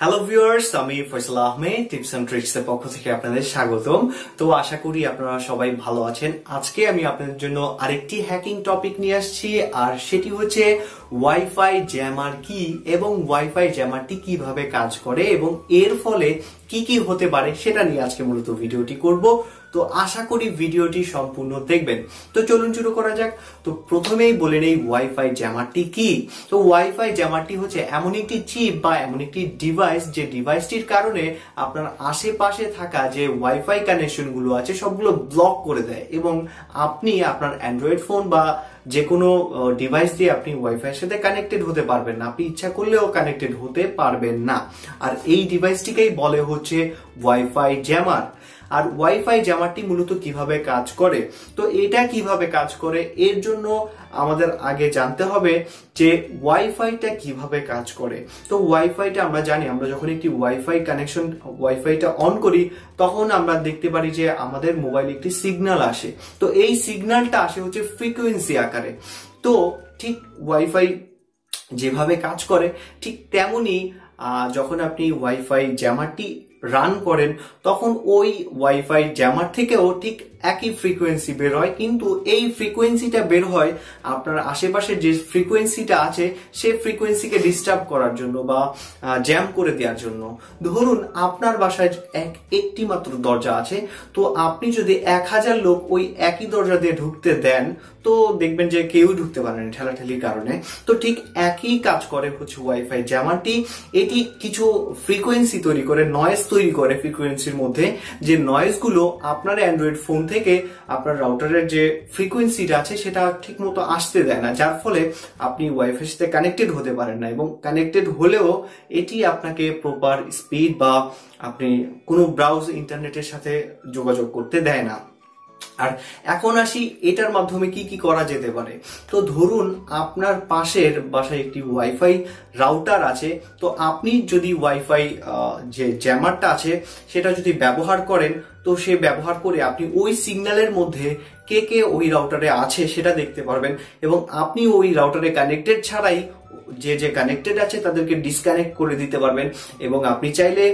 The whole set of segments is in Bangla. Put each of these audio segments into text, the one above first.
হ্যালো ভিউয়ার্স, আমি Faisal Ahmed tips and tricks এর পক্ষ থেকে আপনাদের স্বাগতম। তো আশা করি আপনারা সবাই ভালো আছেন। আজকে আমি আপনাদের জন্য আরেকটি হ্যাকিং টপিক নিয়ে আসছি, আর সেটি হচ্ছে ওয়াইফাই জ্যামার কি এবং ওয়াইফাই জ্যামারটি কিভাবে কাজ করে এবং এর ফলে কি কি হতে পারে সেটা নিয়ে আজকে মূলত ভিডিওটি করব। তো আশা করি ভিডিওটি সম্পূর্ণ দেখবেন। তো চলুন শুরু করা যাক। তো প্রথমেই বলে নেই ওয়াইফাই জ্যামারটি কি। তো ওয়াইফাই জ্যামারটি হচ্ছে এমন একটি চিপ বা এমন একটি ডিভাইস, যে ডিভাইসটির কারণে আপনার আশেপাশে থাকা যে ওয়াইফাই কানেকশন গুলো আছে সবগুলো ব্লক করে দেয় এবং আপনি আপনার অ্যান্ড্রয়েড ফোন বা যে কোনো ডিভাইস দিয়ে আপনি ওয়াইফাই এর সাথে কানেক্টেড হতে পারবেন না, আপনি ইচ্ছা করলেও কানেক্টেড হতে পারবেন না। আর এই ডিভাইসটিকেই বলে হচ্ছে ওয়াইফাই জ্যামার। আর ওয়াইফাই জ্যামারটি মূলত কিভাবে কাজ করে, তো এটা কিভাবে কাজ করে এর জন্য আমাদের আগে জানতে হবে যে ওয়াইফাইটা কিভাবে কাজ করে। তো ওয়াইফাইটা আমরা জানি, আমরা যখন একটি ওয়াইফাইটা অন করি তখন আমরা দেখতে পারি যে আমাদের মোবাইলে একটি সিগন্যাল আসে। তো এই সিগন্যালটা আসে হচ্ছে ফ্রিকোয়েন্সি আকারে। তো ঠিক ওয়াইফাই যেভাবে কাজ করে ঠিক তেমনি যখন আপনি ওয়াইফাই জ্যামারটি রান করেন তখন ওই ওয়াইফাই জ্যামার থেকেও ঠিক একই ফ্রিকোয়েন্সি বের হয়, কিন্তু এই ফ্রিকোয়েন্সিটা বের হয় আপনার আশেপাশে যে ফ্রিকোয়েন্সিটা আছে সেই ফ্রিকোয়েন্সিকে ডিস্টার্ব করার জন্য বা জ্যাম করে দেওয়ার জন্য। ধরুন আপনার বাসায় একটি মাত্র দরজা আছে, তো আপনি যদি 1000 লোক ওই একই দরজা দিয়ে ঢুকতে দেন তো দেখবেন যে কেউ ঢুকতে পারেন ঠেলাঠেলির কারণে। তো ঠিক একই কাজ করে হচ্ছে ওয়াইফাই জ্যামারটি। এটি কিছু ফ্রিকোয়েন্সি তৈরি করে, নয়েজ তৈরি করে ফ্রিকোয়েন্সির মধ্যে, যে নয়েজ গুলো আপনার অ্যান্ড্রয়েড ফোন থেকে আপনার রাউটারের যে ফ্রিকোয়েন্সিটা আছে সেটা ঠিক মতো আসতে দেয় না, যার ফলে আপনি ওয়াইফাইয়ের সাথে কানেক্টেড হতে পারেন না, এবং কানেক্টেড হলেও এটি আপনাকে প্রপার স্পিড বা আপনি কোনো ব্রাউজ ইন্টারনেটের সাথে যোগাযোগ করতে দেয় না। আর এখন আসি এটার মাধ্যমে কি কি করা যেতে পারে। তো ধরুন আপনার পাশের বাসায় একটি ওয়াইফাই রাউটার আছে, তো আপনি যদি ওয়াইফাই যে জ্যামারটা আছে সেটা যদি ব্যবহার করেন, তো সে ব্যবহার করে আপনি ওই সিগন্যালের মধ্যে কে কে ওই রাউটারে আছে সেটা দেখতে পারবেন, এবং আপনি ওই রাউটারে কানেক্টেড ছাড়াই যে কানেক্টেড আছে তাদেরকে ডিসকানেক্ট করে দিতে পারবেন, এবং আপনি চাইলে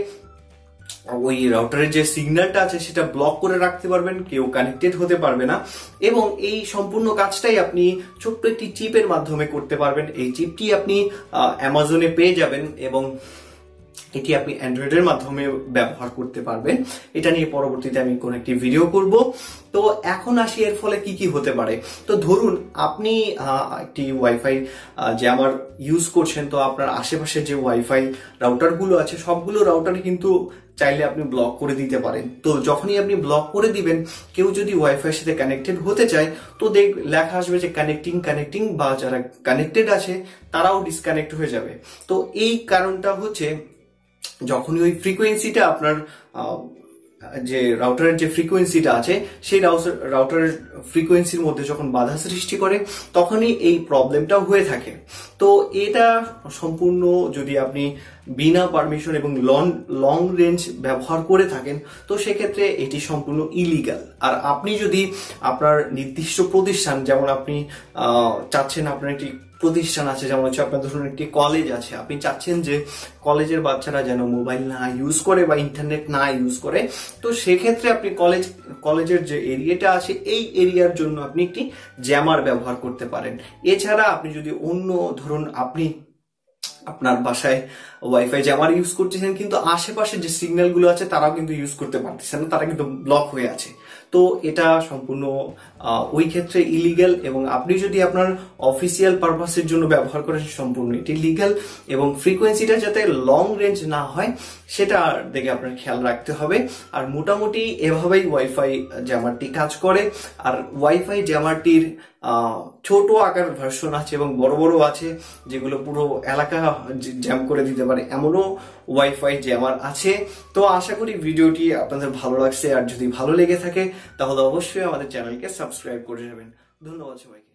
ওই রাউটারের যে সিগন্যালটা আছে সেটা ব্লক করে রাখতে পারবেন, কেউ কানেক্টেড হতে পারবে না। এবং এই সম্পূর্ণ কাজটাই আপনি ছোট্ট একটি চিপের মাধ্যমে করতে পারবেন। এই চিপটি আপনি অ্যামাজনে পেয়ে যাবেন এবং এটি আপনি অ্যান্ড্রয়েডের মাধ্যমে ব্যবহার করতে পারবেন। এটা নিয়ে পরবর্তীতে আমি কোন একটি ভিডিও করব। তো এখন আসি এর ফলে কি কি হতে পারে। তো ধরুন আপনি একটি ওয়াইফাই জ্যামার ইউজ করছেন, তো আপনার আশেপাশে যে ওয়াইফাই রাউটার গুলো আছে সবগুলো রাউটারে কিন্তু চাইলে আপনি ব্লক করে দিতে পারেন। তো যখনই আপনি ব্লক করে দিবেন, কেউ যদি ওয়াইফাইয়ের সাথে কানেক্টেড হতে চায় তো লেখা আসবে যে কানেক্টিং, বা যারা কানেক্টেড আছে তারাও ডিসকানেক্ট হয়ে যাবে। তো এই কারণটা হচ্ছে যখনই ওই ফ্রিকোয়েন্সিটা আপনার যে রাউটারের যে ফ্রিকোয়েন্সিটা আছে সেই রাউটারের ফ্রিকোয়েন্সির মধ্যে যখন বাধা সৃষ্টি করে তখনই এই প্রবলেমটা হয়ে থাকে। তো এটা সম্পূর্ণ যদি আপনি বিনা পারমিশন এবং লং রেঞ্জ ব্যবহার করে থাকেন তো সেক্ষেত্রে এটি সম্পূর্ণ ইলিগাল। আর আপনি যদি আপনার নির্দিষ্ট প্রতিষ্ঠান, যেমন আপনি চাচ্ছেন আপনার একটি প্রতিষ্ঠান আছে, যেমন হচ্ছে আপনার ধরুন একটি কলেজ আছে, আপনি চাচ্ছেন যে কলেজের বাচ্চারা যেন মোবাইল না ইউজ করে বা ইন্টারনেট না ইউজ করে, তো সেক্ষেত্রে আপনি কলেজের যে এরিয়াটা আছে এই এরিয়ার জন্য আপনি একটি জ্যামার ব্যবহার করতে পারেন। এছাড়া আপনি যদি অন্য ধরুন আপনি আপনার বাসায় ওয়াইফাই জ্যামার ইউজ করতেছেন কিন্তু আশেপাশে যে সিগন্যাল গুলো আছে তারাও কিন্তু ইউজ করতে পারতেছেন না, তারা কিন্তু ব্লক হয়ে আছে, তো এটা সম্পূর্ণ ওই ক্ষেত্রে ইলিগাল। এবং আপনি যদি আপনার অফিসিয়াল পারপাসের জন্য ব্যবহার করেন সম্পূর্ণ এটি লিগাল, এবং ফ্রিকোয়েন্সিটা যাতে লং রেঞ্জ না হয় সেটা দেখে আপনার খেয়াল রাখতে হবে। আর মোটামুটি এভাবেই ওয়াইফাই জ্যামারটি কাজ করে। আর ওয়াইফাই জ্যামারটির ছোট আকার ভার্সন আছে এবং বড় বড় আছে, যেগুলো পুরো এলাকা জ্যাম করে দিতে পারে, এমনও ওয়াইফাই জ্যামার আছে। তো আশা করি ভিডিওটি আপনাদের ভালো লাগছে, আর যদি ভালো লেগে থাকে তাহলে অবশ্যই আমাদের চ্যানেলকে সাবস্ক্রাইব করে যাবেন। ধন্যবাদ সবাইকে।